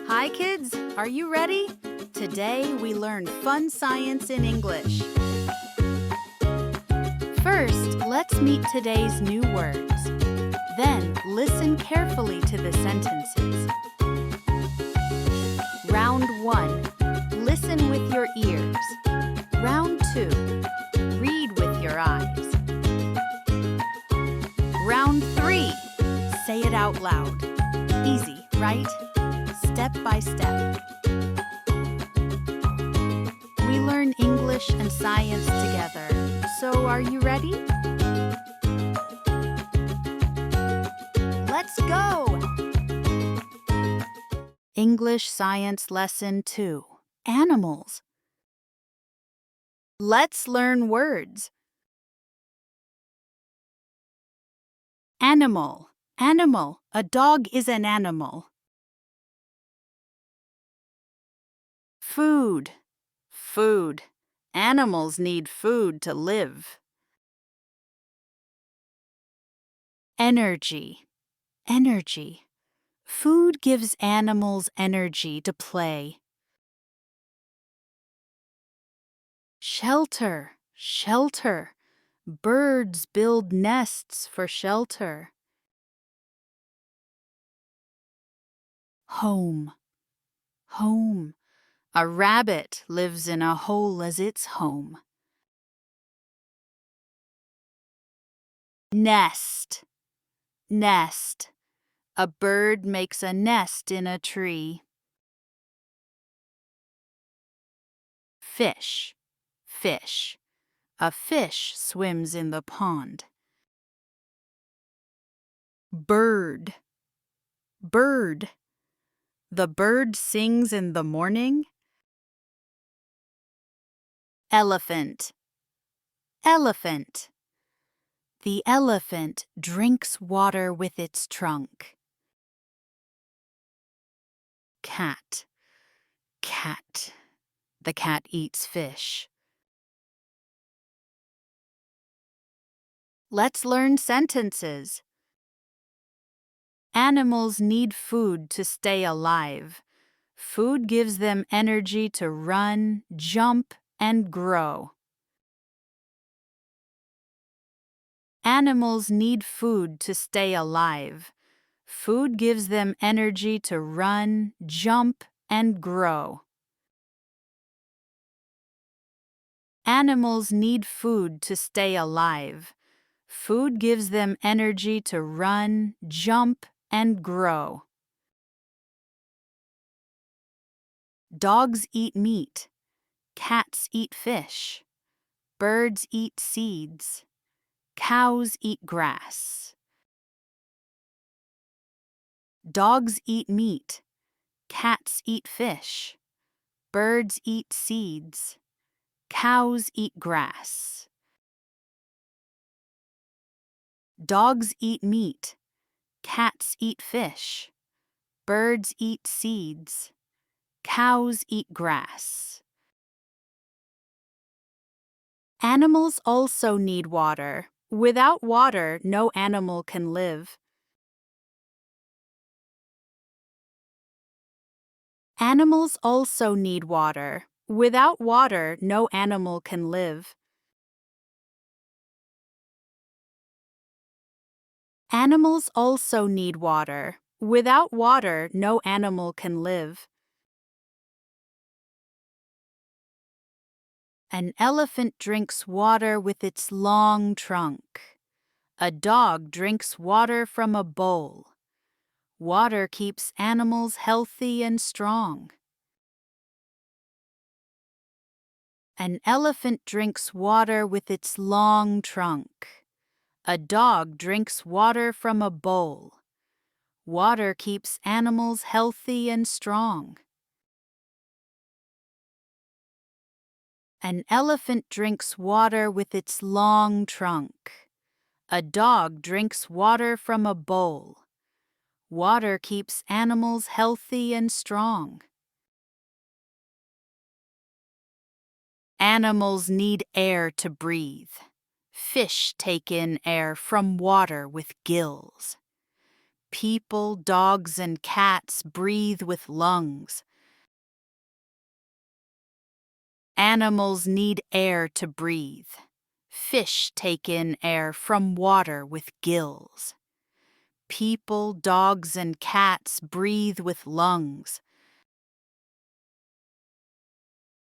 Hi kids, are you ready? Today we learn fun science in English. First, let's meet today's new words. Then, listen carefully to the sentences. Round 1. Listen with your ears. Round 2. Read with your eyes. Round 3. Say it out loud. Easy, right? Step by step. We learn English and science together. So are you ready? Let's go! English Science Lesson 2. Animals. Let's learn words. Animal. Animal. A dog is an animal. Food. Food. Animals need food to live. Energy. Energy. Food gives animals energy to play. Shelter. Shelter. Birds build nests for shelter. Home. Home. A rabbit lives in a hole as its home. Nest. Nest. A bird makes a nest in a tree. Fish. Fish. A fish swims in the pond. Bird. Bird. The bird sings in the morning. Elephant. Elephant. The elephant drinks water with its trunk. Cat. Cat. The cat eats fish. Let's learn sentences. Animals need food to stay alive. Food gives them energy to run, jump, and grow. Animals need food to stay alive. Food gives them energy to run, jump, and grow. Animals need food to stay alive. Food gives them energy to run, jump, and grow. Dogs eat meat. Cats eat fish. Birds eat seeds. Cows eat grass. Dogs eat meat. Cats eat fish. Birds eat seeds. Cows eat grass. Dogs eat meat. Cats eat fish. Birds eat seeds. Cows eat grass. Animals also need water. Without water, no animal can live. Animals also need water. Without water, no animal can live. Animals also need water. Without water, no animal can live. An elephant drinks water with its long trunk. A dog drinks water from a bowl. Water keeps animals healthy and strong. An elephant drinks water with its long trunk. A dog drinks water from a bowl. Water keeps animals healthy and strong. An elephant drinks water with its long trunk. A dog drinks water from a bowl. Water keeps animals healthy and strong. Animals need air to breathe. Fish take in air from water with gills. People, dogs, and cats breathe with lungs. Animals need air to breathe. Fish take in air from water with gills. People, dogs, and cats breathe with lungs.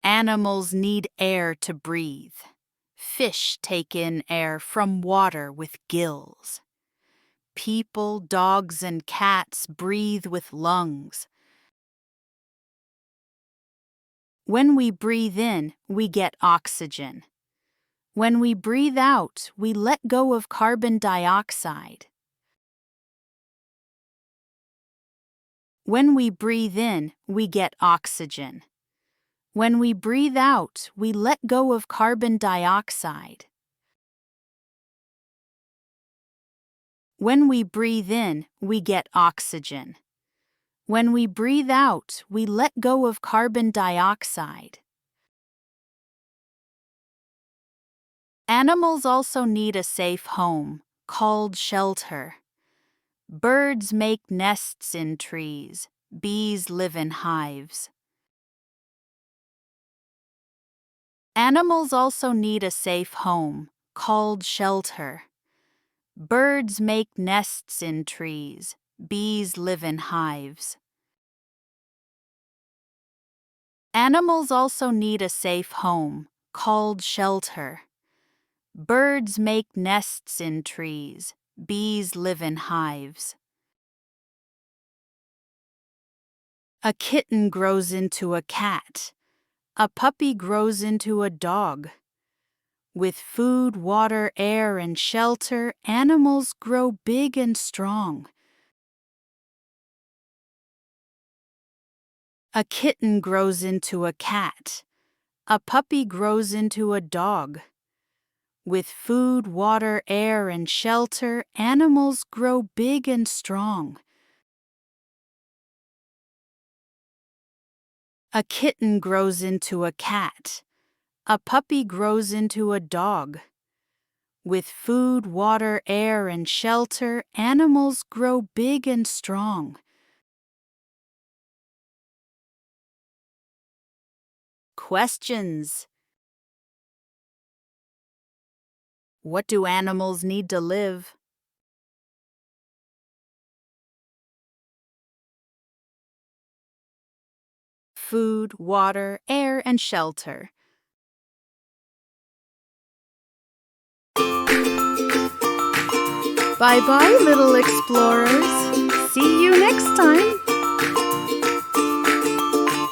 Animals need air to breathe. Fish take in air from water with gills. People, dogs, and cats breathe with lungs. When we breathe in, we get oxygen. When we breathe out, we let go of carbon dioxide. When we breathe in, we get oxygen. When we breathe out, we let go of carbon dioxide. When we breathe in, we get oxygen. When we breathe out, we let go of carbon dioxide. Animals also need a safe home, called shelter. Birds make nests in trees. Bees live in hives. Animals also need a safe home, called shelter. Birds make nests in trees. Bees live in hives. Animals also need a safe home, called shelter. Birds make nests in trees. Bees live in hives. A kitten grows into a cat. A puppy grows into a dog. With food, water, air, and shelter, animals grow big and strong. A kitten grows into a cat. A puppy grows into a dog. With food, water, air, and shelter, animals grow big and strong. A kitten grows into a cat. A puppy grows into a dog. With food, water, air, and shelter, animals grow big and strong. Questions. What do animals need to live? Food, water, air, and shelter. Bye-bye, little explorers.